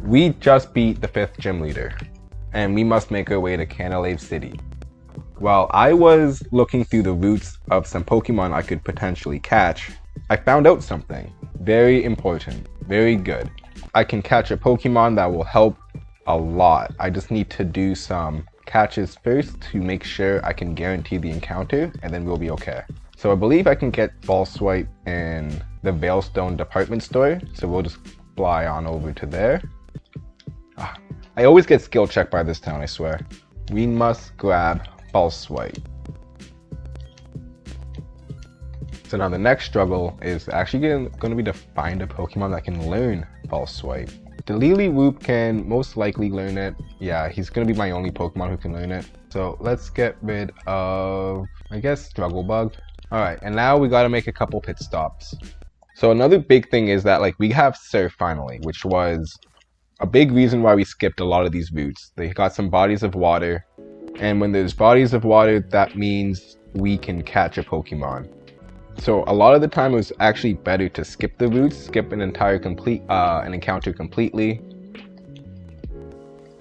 We just beat the 5th gym leader, and we must make our way to Canalave City. While I was looking through the routes of some Pokemon I could potentially catch, I found out something very important, very good. I can catch a Pokemon that will help a lot. I just need to do some catches first to make sure I can guarantee the encounter, and then we'll be okay. So I believe I can get Ball Swipe in the Veilstone department store, so we'll just fly on over to there. I always get skill checked by this town, I swear. We must grab Ball Swipe. So now the next struggle is actually going to be to find a Pokemon that can learn Ball Swipe. The Lily-Whoop can most likely learn it. Yeah, he's going to be my only Pokemon who can learn it. So let's get rid of, I guess, Struggle Bug. Alright, and now we got to make a couple pit stops. So another big thing is that we have Surf finally, which was a big reason why we skipped a lot of these routes. They got some bodies of water, and when there's bodies of water, that means we can catch a Pokemon. So a lot of the time it was actually better to skip the routes, skip an encounter completely.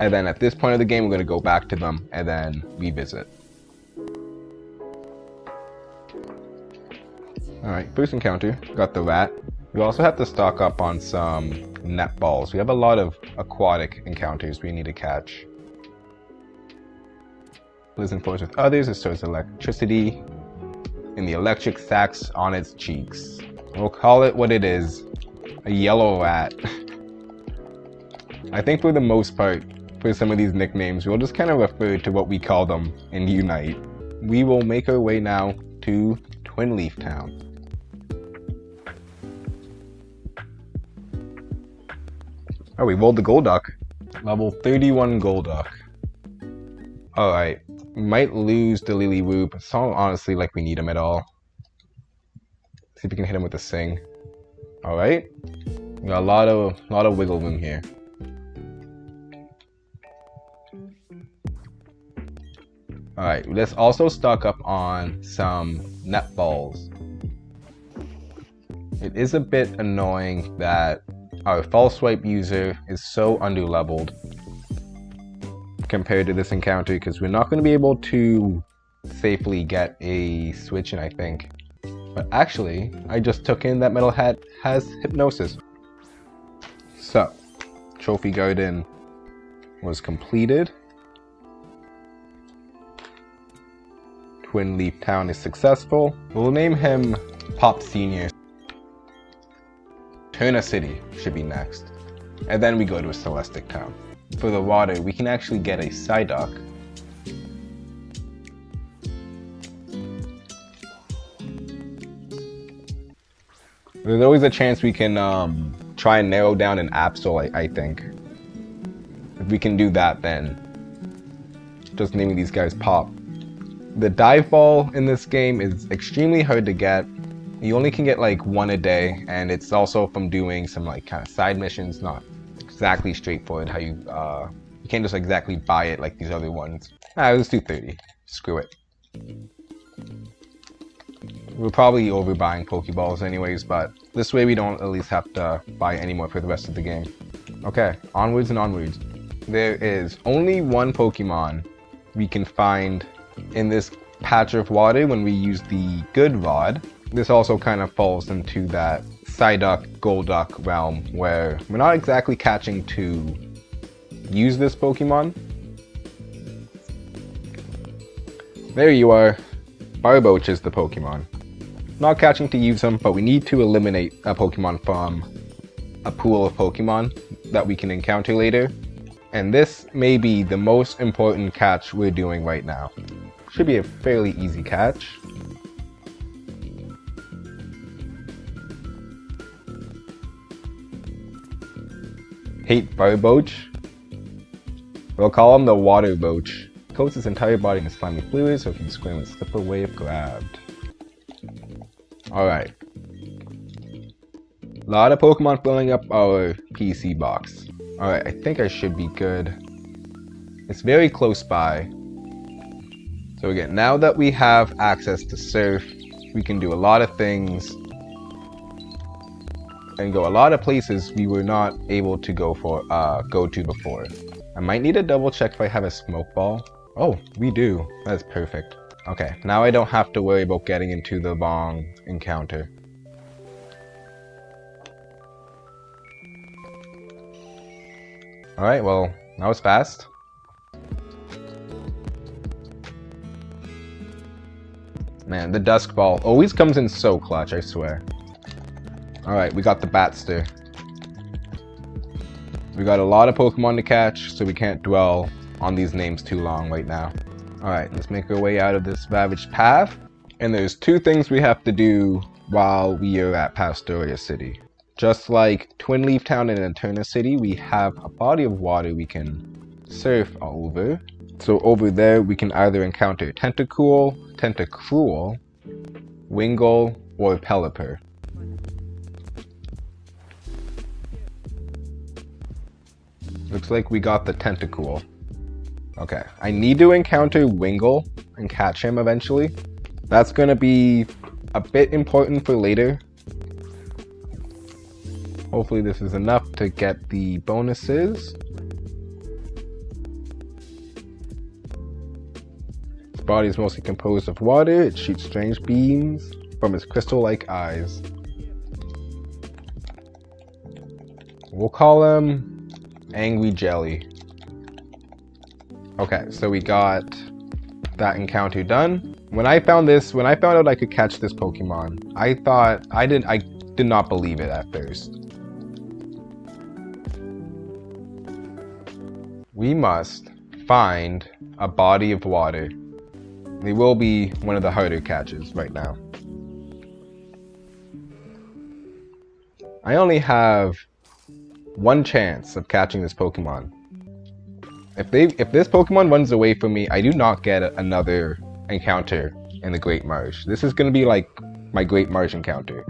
And then at this point of the game, we're going to go back to them and then revisit. Alright, first encounter, got the rat. We also have to stock up on some net balls. We have a lot of aquatic encounters we need to catch. Lives in forest with others, it stores electricity in the electric sacs on its cheeks. We'll call it what it is, a yellow rat. I think for the most part, for some of these nicknames, we'll just kind of refer to what we call them in Unite. We will make our way now to Twin Leaf Town. Oh, we rolled the Golduck. Level 31 Golduck. Alright, we might lose the Lily-Whoop. It's not honestly like we need him at all. See if we can hit him with a Sing. Alright. We got a lot of wiggle room here. Alright, let's also stock up on some net balls. It is a bit annoying that our False Swipe user is so underleveled compared to this encounter, because we're not going to be able to safely get a switch in, I think. But actually, I just took in that Metal Hat has Hypnosis. So, Trophy Garden was completed. Twin Leaf Town is successful. We'll name him Pop Senior. Turna City should be next. And then we go to a Celestic Town. For the water, we can actually get a Psyduck. There's always a chance we can try and narrow down an Absol, I think. If we can do that, then just naming these guys Pop. The Dive Ball in this game is extremely hard to get. You only can get like one a day, and it's also from doing some kind of side missions, not exactly straightforward how you can't just exactly buy it like these other ones. Let's do 30. Screw it. We're probably overbuying Pokeballs anyways, but this way we don't at least have to buy any more for the rest of the game. Okay, onwards and onwards. There is only one Pokemon we can find in this patch of water when we use the Good Rod. This also kind of falls into that Psyduck, Golduck realm where we're not exactly catching to use this Pokemon. There you are. Barboach is the Pokemon. Not catching to use him, but we need to eliminate a Pokemon from a pool of Pokemon that we can encounter later. And this may be the most important catch we're doing right now. Should be a fairly easy catch. Hate Barboach. We'll call him the Water Boach. Coats his entire body in slimy fluid so he can swim and slip away if grabbed. Alright. A lot of Pokemon filling up our PC box. Alright, I think I should be good. It's very close by. So again, now that we have access to Surf, we can do a lot of things and go a lot of places we were not able to go to before. I might need to double check if I have a smoke ball. Oh, we do. That's perfect. Okay, now I don't have to worry about getting into the wrong encounter. Alright, well, that was fast. Man, the Dusk Ball always comes in so clutch, I swear. Alright, we got the Batster. We got a lot of Pokemon to catch, so we can't dwell on these names too long right now. Alright, let's make our way out of this ravaged path. And there's two things we have to do while we are at Pastoria City. Just like Twin Leaf Town and Eterna City, we have a body of water we can surf over. So over there, we can either encounter Tentacool, Wingull, or Pelipper. Looks like we got the Tentacool. Okay, I need to encounter Wingull and catch him eventually. That's gonna be a bit important for later. Hopefully this is enough to get the bonuses. Its body is mostly composed of water. It shoots strange beams from its crystal-like eyes. We'll call him Angry Jelly. Okay, so we got that encounter done. When I found out I could catch this Pokemon, I did not believe it at first. We must find a body of water. It will be one of the harder catches right now. I only have one chance of catching this Pokemon. If this Pokemon runs away from me, I do not get another encounter in the Great Marsh. This is going to be like my Great Marsh encounter.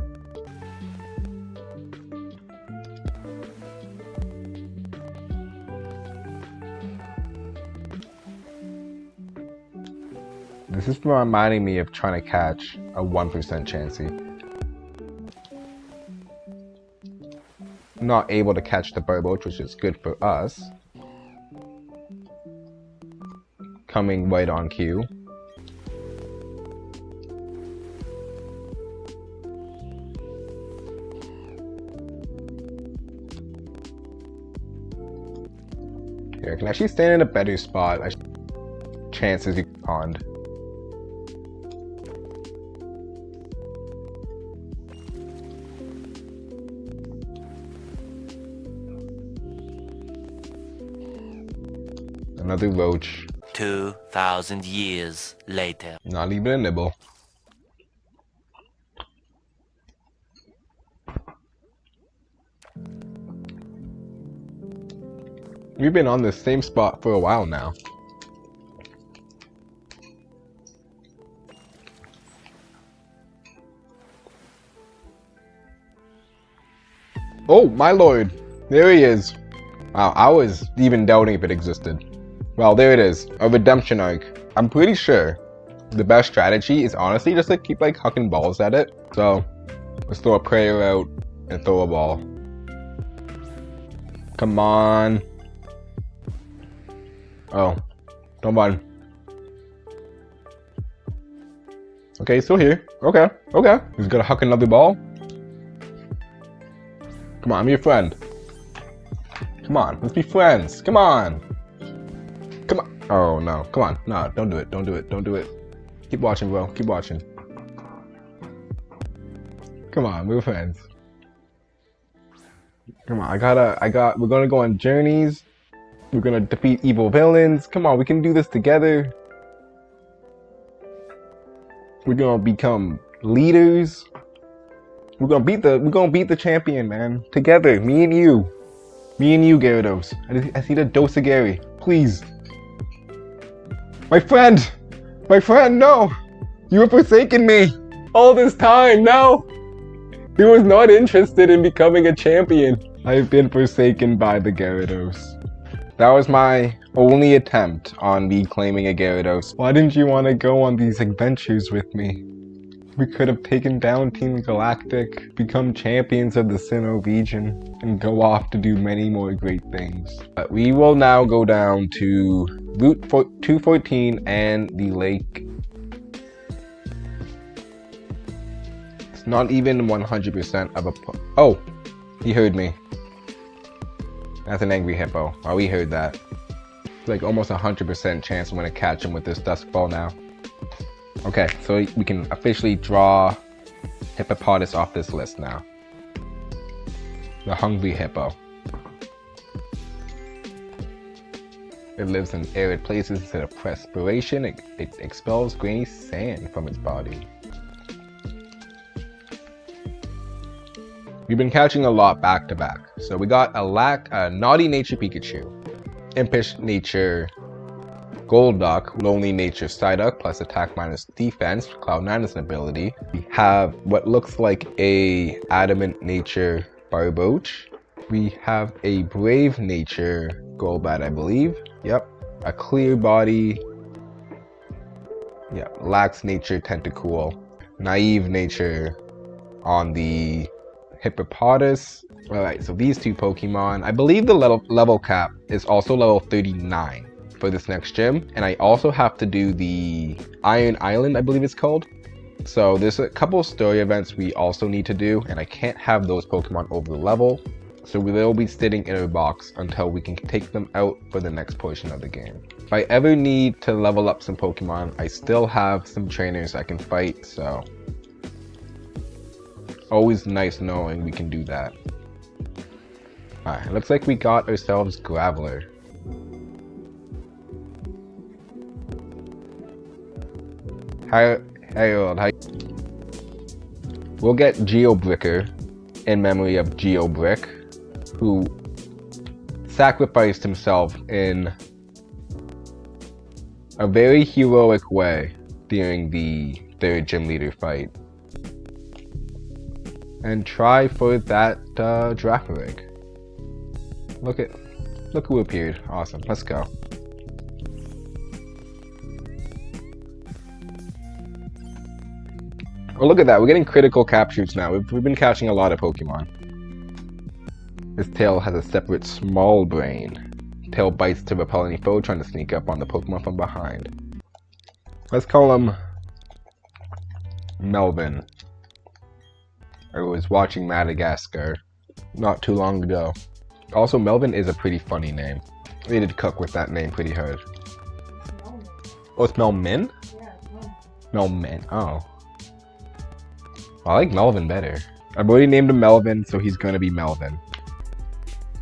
This is reminding me of trying to catch a 1% Chansey. Not able to catch the Burboach, which is good for us. Coming right on cue. Here, I can actually stand in a better spot. Chances you pond. Another roach. 2,000 years later. Not even a nibble. We've been on this same spot for a while now. Oh, my lord! There he is! Wow, I was even doubting if it existed. Well, there it is, a redemption arc. I'm pretty sure the best strategy is honestly just to keep like hucking balls at it. So, let's throw a prayer out and throw a ball. Come on. Oh, come on. Okay, still here. Okay. He's gonna huck another ball. Come on, I'm your friend. Come on, let's be friends. Come on. Come on. Oh no, come on. No, don't do it. Keep watching, bro. Keep watching. Come on, we're friends. Come on, we're gonna go on journeys. We're gonna defeat evil villains. Come on, we can do this together. We're gonna become leaders. We're gonna beat the champion, man. Together, me and you, Gyarados. I see the dose of Gary. Please. My friend, no! You have forsaken me all this time, no! He was not interested in becoming a champion. I have been forsaken by the Gyarados. That was my only attempt on reclaiming a Gyarados. Why didn't you want to go on these adventures with me? We could have taken down Team Galactic, become champions of the Sinnoh region, and go off to do many more great things. But we will now go down to Route 214 and the lake. It's not even 100% of a... Oh! He heard me. That's an angry hippo. Oh, we heard that. It's like almost 100% chance I'm gonna catch him with this dusk ball now. Okay, so we can officially draw Hippopotamus off this list now. The hungry hippo. It lives in arid places instead of perspiration. It expels grainy sand from its body. We've been catching a lot back to back. So we got a naughty nature Pikachu, impish nature Golduck, lonely nature Psyduck, plus attack minus defense, Cloud9 is an ability. We have what looks like a adamant nature Barboach. We have a brave nature Golbat, I believe. Yep. A clear body. Yep. Lax nature Tentacool. Naive nature on the Hippopotamus. Alright, so these two Pokemon. I believe the level cap is also level 39. For this next gym, and I also have to do the Iron Island, I believe it's called. So there's a couple of story events we also need to do, and I can't have those Pokemon over the level, so we will be sitting in a box until we can take them out for the next portion of the game. If I ever need to level up some Pokemon, I still have some trainers I can fight, so always nice knowing we can do that. Alright, looks like we got ourselves Graveler. Harold, we'll get Geobricker in memory of Brik, who sacrificed himself in a very heroic way during the third gym leader fight. And try for that Dracorig. Look who appeared. Awesome. Let's go. Oh, look at that. We're getting critical captures now. We've been catching a lot of Pokemon. This tail has a separate small brain. Tail bites to repel any foe trying to sneak up on the Pokemon from behind. Let's call him Melvin. I was watching Madagascar not too long ago. Also, Melvin is a pretty funny name. They did cook with that name pretty hard. Oh, it's Melmin? Yeah, Melmin. Oh. I like Melvin better. I've already named him Melvin, so he's gonna be Melvin.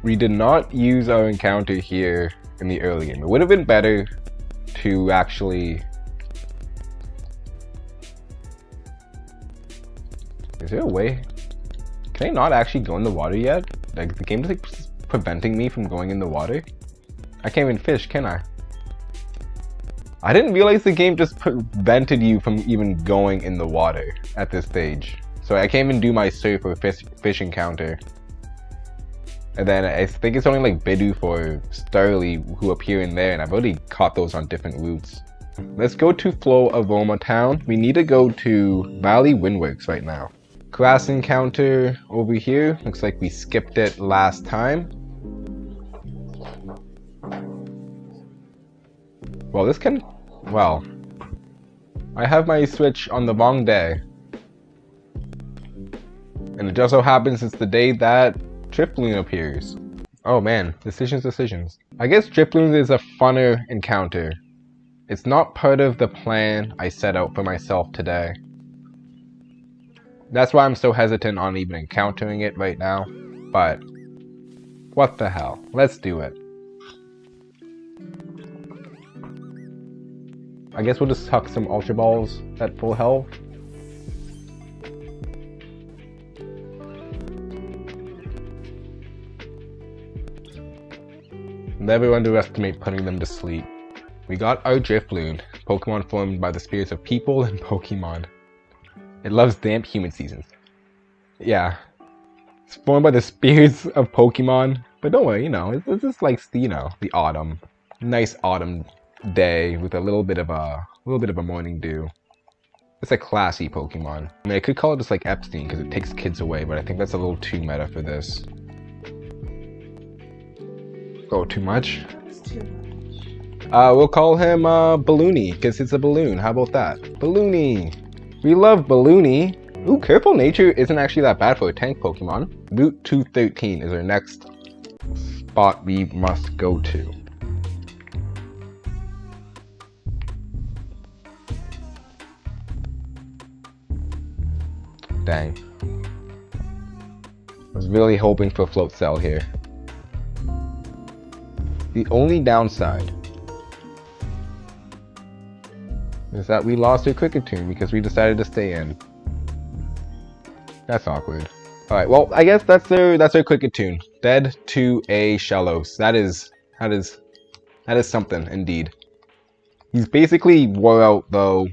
We did not use our encounter here in the early game. It would have been better to actually... Is there a way? Can I not actually go in the water yet? Like, the game's like preventing me from going in the water? I can't even fish, can I? I didn't realize the game just prevented you from even going in the water at this stage. So I can't even do my surf or fish encounter. And then I think it's only like Bidoof or Starly who appear in there, and I've already caught those on different routes. Let's go to Flow Aroma Town. We need to go to Valley Windworks right now. Grass encounter over here. Looks like we skipped it last time. Well, this can... Well, I have my Switch on the wrong day. And it just so happens it's the day that Drifloon appears. Oh man, decisions. I guess Drifloon is a funner encounter. It's not part of the plan I set out for myself today. That's why I'm so hesitant on even encountering it right now. But, what the hell, let's do it. I guess we'll just huck some Ultra Balls at full health. Never underestimate putting them to sleep. We got our Drifloon, Pokemon formed by the spirits of people and Pokemon. It loves damp humid seasons. Yeah. It's formed by the spirits of Pokemon, but don't worry, you know, it's just like, you know, the autumn. Nice autumn day with a little bit of a morning dew. It's a classy Pokemon. I mean, I could call it just like Epstein because it takes kids away, but I think that's a little too meta for this. Oh, too much? It's too much. We'll call him Balloony because it's a balloon. How about that? Balloony. We love Balloony. Ooh, Careful Nature isn't actually that bad for a tank Pokemon. Route 213 is our next spot we must go to. Dang. I was really hoping for Float Cell here. The only downside is that we lost our Cricketune because we decided to stay in. That's awkward. Alright, well, I guess that's our Cricketune. Dead to a Shellos. That is something, indeed. He's basically wore out, though,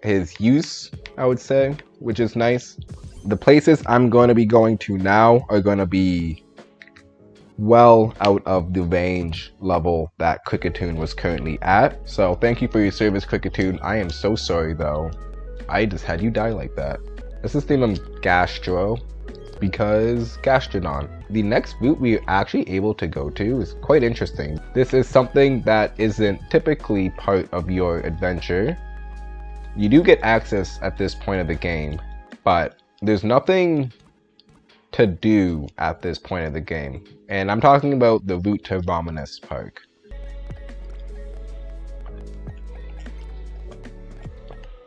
his use, I would say, which is nice. The places I'm going to be going to now are going to be well out of the range level that Cricketune was currently at. So thank you for your service, Cricketune. I am so sorry, though. I just had you die like that. Let's just name him Gastro, because Gastrodon. The next route we're actually able to go to is quite interesting. This is something that isn't typically part of your adventure. You do get access at this point of the game, but there's nothing to do at this point of the game. And I'm talking about the route to Romanus Park.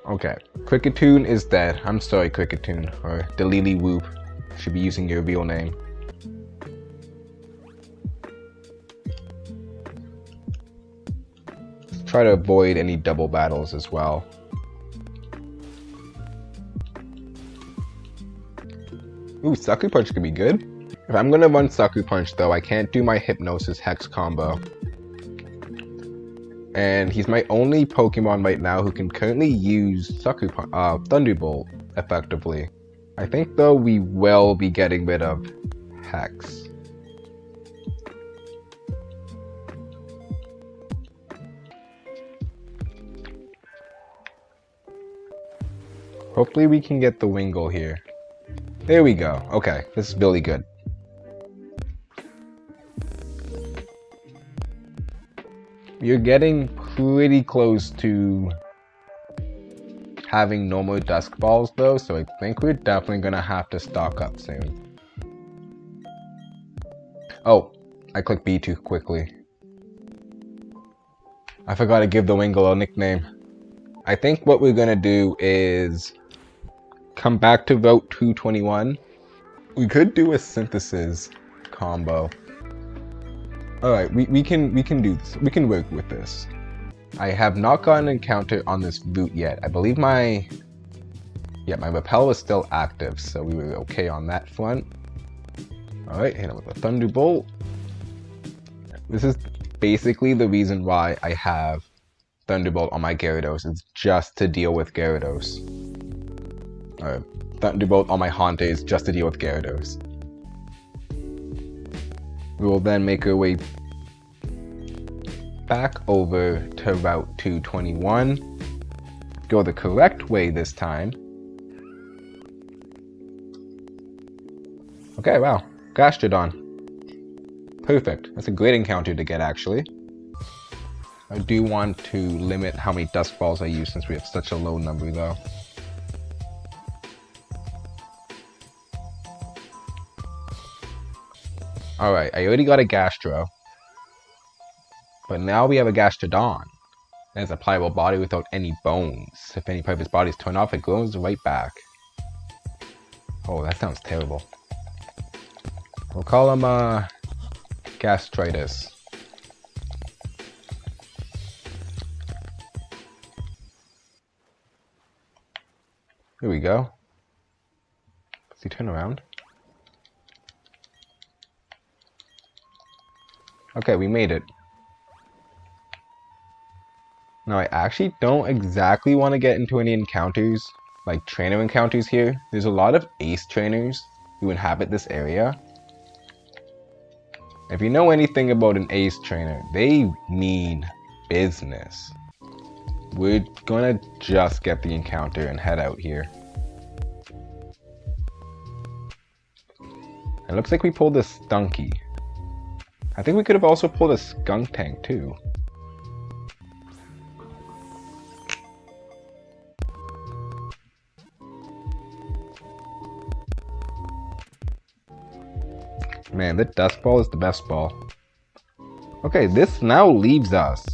Okay, Cricketune is dead. I'm sorry, Cricketune, or Delili Whoop. Should be using your real name. Let's try to avoid any double battles as well. Ooh, Sucker Punch could be good. If I'm gonna run Sucker Punch though, I can't do my Hypnosis Hex combo. And he's my only Pokemon right now who can currently use Sucker Punch, Thunderbolt effectively. I think though we will be getting rid of Hex. Hopefully we can get the Wingull here. There we go. Okay, this is really good. You're getting pretty close to having normal Dusk Balls though, so I think we're definitely gonna have to stock up soon. Oh, I clicked B too quickly. I forgot to give the Wingull a nickname. I think what we're gonna do is come back to Route 221. We could do a Synthesis combo. Alright, we can do this. We can work with this. I have not gotten an encounter on this route yet. I believe my Repel was still active, so we were okay on that front. Alright, hit him with a Thunderbolt. This is basically the reason why I have Thunderbolt on my Gyarados. It's just to deal with Gyarados. Alright, Thunderbolt on my Hauntes just to deal with Gyarados. We will then make our way back over to Route 221. Go the correct way this time. Okay, wow. Gastrodon. Perfect. That's a great encounter to get, actually. I do want to limit how many Dusk Balls I use since we have such a low number, though. Alright, I already got a Gastro. But now we have a Gastrodon. It has a pliable body without any bones. If any part of his body is torn off, it grows right back. Oh, that sounds terrible. We'll call him, Gastritis. Here we go. Does he turn around? Okay, we made it. Now, I actually don't exactly want to get into any encounters, like trainer encounters here. There's a lot of ace trainers who inhabit this area. If you know anything about an ace trainer, they mean business. we're gonna just get the encounter and head out here. It looks like we pulled the Stunky. I think we could have also pulled a Skunk Tank too. Man, the Dust Ball is the best ball. Okay, this now leaves us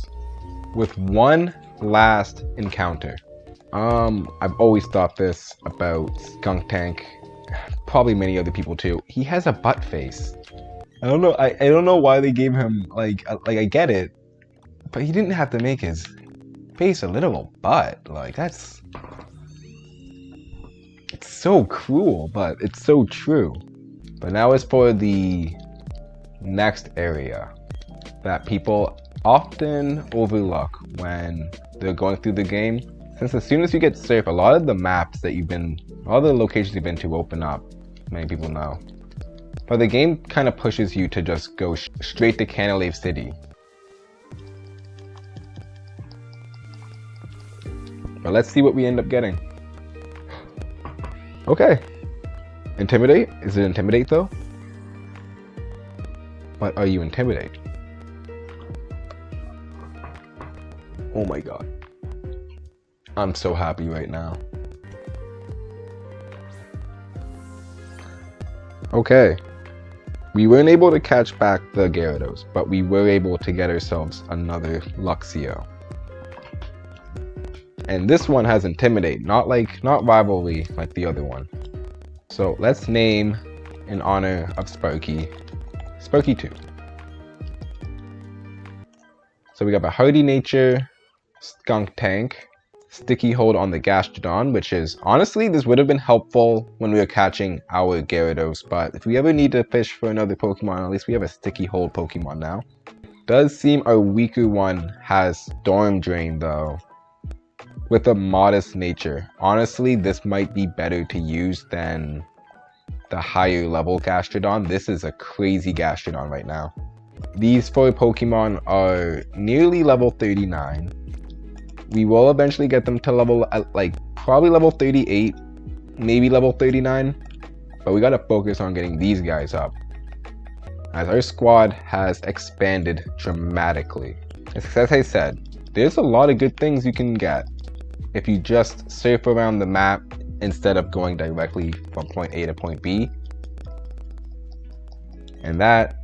with one last encounter. I've always thought this about Skunk Tank, probably many other people too. He has a butt face. I don't know. I don't know why they gave him like I get it, but he didn't have to make his face a literal butt. Like it's so cruel, but it's so true. But now as for the next area that people often overlook when they're going through the game. Since as soon as you get surf, a lot of the maps that all the locations you've been to open up, many people know. But the game kind of pushes you to just go straight to Canalave City. But let's see what we end up getting. Okay. Intimidate? Is it Intimidate though? But are you Intimidate? Oh my god. I'm so happy right now. Okay. We weren't able to catch back the Gyarados, but we were able to get ourselves another Luxio. And this one has Intimidate, not Rivalry like the other one. So let's name in honor of Sparky 2. So we got a Hardy Nature, Skunk Tank, Sticky Hold on the Gastrodon, which is, honestly, this would have been helpful when we were catching our Gyarados, but if we ever need to fish for another Pokemon, at least we have a Sticky Hold Pokemon now. Does seem our weaker one has Storm Drain though, with a modest nature. Honestly, this might be better to use than the higher level Gastrodon. This is a crazy Gastrodon right now. These 4 Pokemon are nearly level 39. We will eventually get them to level, probably level 38, maybe level 39. But we gotta focus on getting these guys up, as our squad has expanded dramatically. As I said, there's a lot of good things you can get if you just surf around the map instead of going directly from point A to point B. And that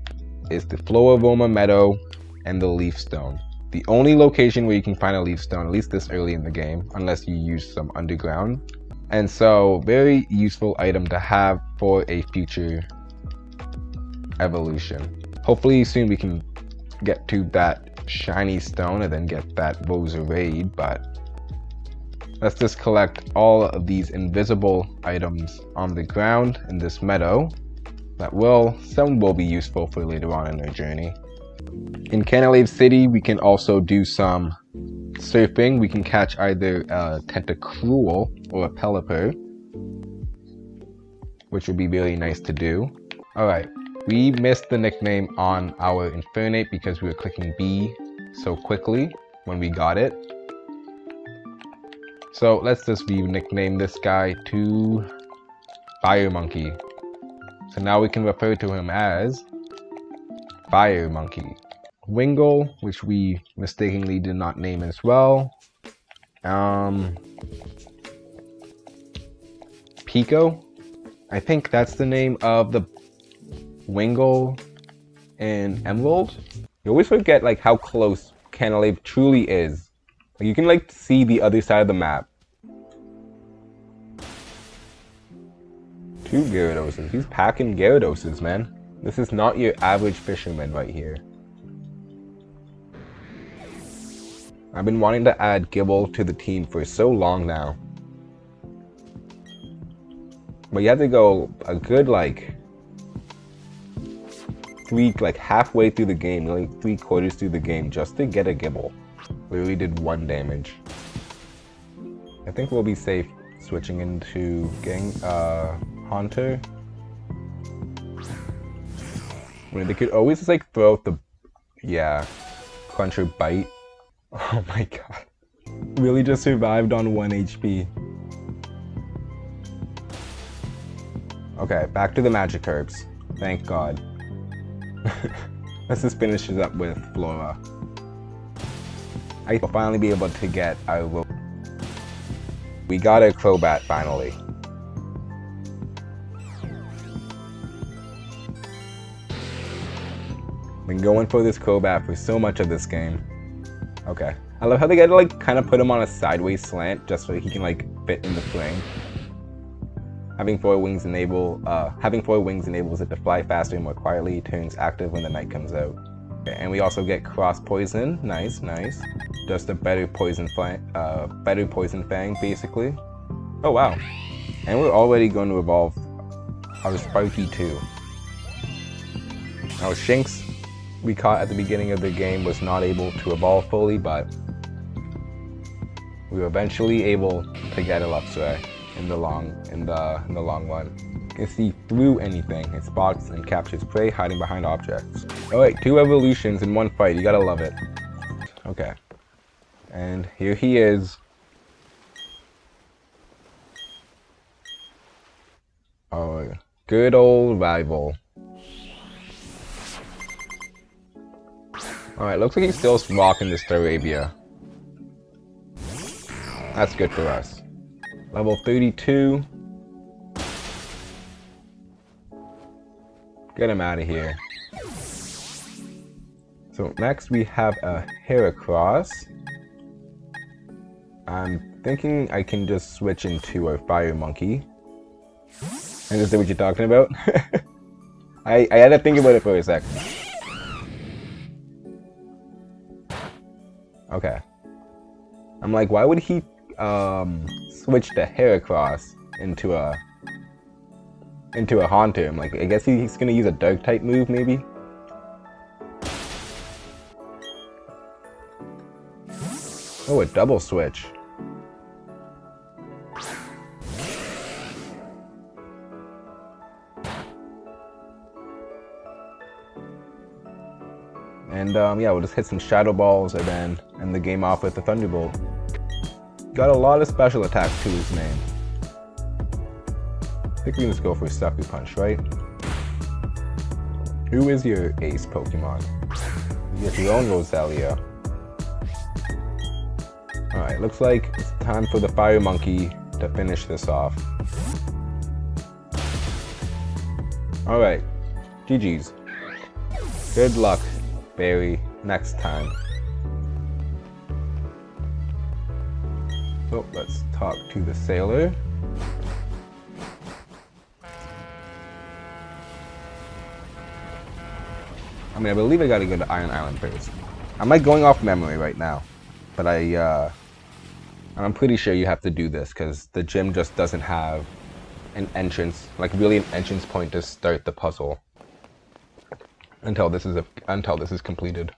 is the Floaroma Meadow and the Leaf Stone. The only location where you can find a Leaf Stone, at least this early in the game, unless you use some underground. And so, very useful item to have for a future evolution. Hopefully soon we can get to that shiny stone and then get that Roserade, but let's just collect all of these invisible items on the ground in this meadow. Some will be useful for later on in our journey. In Canalave City, we can also do some surfing. We can catch either a Tentacruel or a Pelipper, which would be really nice to do. Alright, we missed the nickname on our Infernape because we were clicking B so quickly when we got it. So let's just nickname this guy to Fire Monkey. So now we can refer to him as Fire Monkey. Wingull, which we mistakenly did not name as well. Pico, I think that's the name of the Wingull in Emerald. You always forget how close Canalave truly is. You can see the other side of the map. 2 Gyarados. He's packing Gyarados, man. This is not your average fisherman right here. I've been wanting to add Gible to the team for so long now. But you have to go a good halfway through the game, 3/4 through the game just to get a Gible. Literally did 1 damage. I think we'll be safe switching into Haunter. They could always throw out the Cruncher Bite. Oh my god. Really just survived on 1 HP. Okay, back to the magic herbs. Thank God. Let's just finish it up with Flora. I will finally be able to get our... We got a Crobat finally. Been going for this Crobat for so much of this game. Okay. I love how they gotta like kind of put him on a sideways slant just so he can like fit in the frame. Having four wings enables it to fly faster and more quietly, turns active when the night comes out. Okay, and we also get cross poison. Nice, nice. Just a better poison fang basically. Oh wow. And we're already going to evolve our Sparky too. Our Shinx we caught at the beginning of the game was not able to evolve fully, but we were eventually able to get a Luxray in the long run. It can see through anything. It spots and captures prey hiding behind objects. Alright, 2 evolutions in 1 fight. You gotta love it. Okay. And here he is. Our good old rival. Alright, looks like he's still rocking this Staravia. That's good for us. Level 32. Get him out of here. So next we have a Heracross. I'm thinking I can just switch into a Fire Monkey. And is that what you're talking about? I had to think about it for a sec. Okay. I'm like, why would he switch the Heracross into a Haunter? I'm like, I guess he's gonna use a Dark type move, maybe. Oh, a double switch. And yeah, we'll just hit some Shadow Balls and then end the game off with the Thunderbolt. Got a lot of special attacks to his name. I think we can just go for Sucker Punch, right? Who is your ace Pokemon? You get your own Roselia. Alright, looks like it's time for the Fire Monkey to finish this off. Alright, GG's. Good luck, Barry, next time. So let's talk to the sailor. I mean, I believe I gotta go to Iron Island first. I'm like going off memory right now, but I'm pretty sure you have to do this because the gym just doesn't have an entrance, like really an entrance point to start the puzzle until this is completed.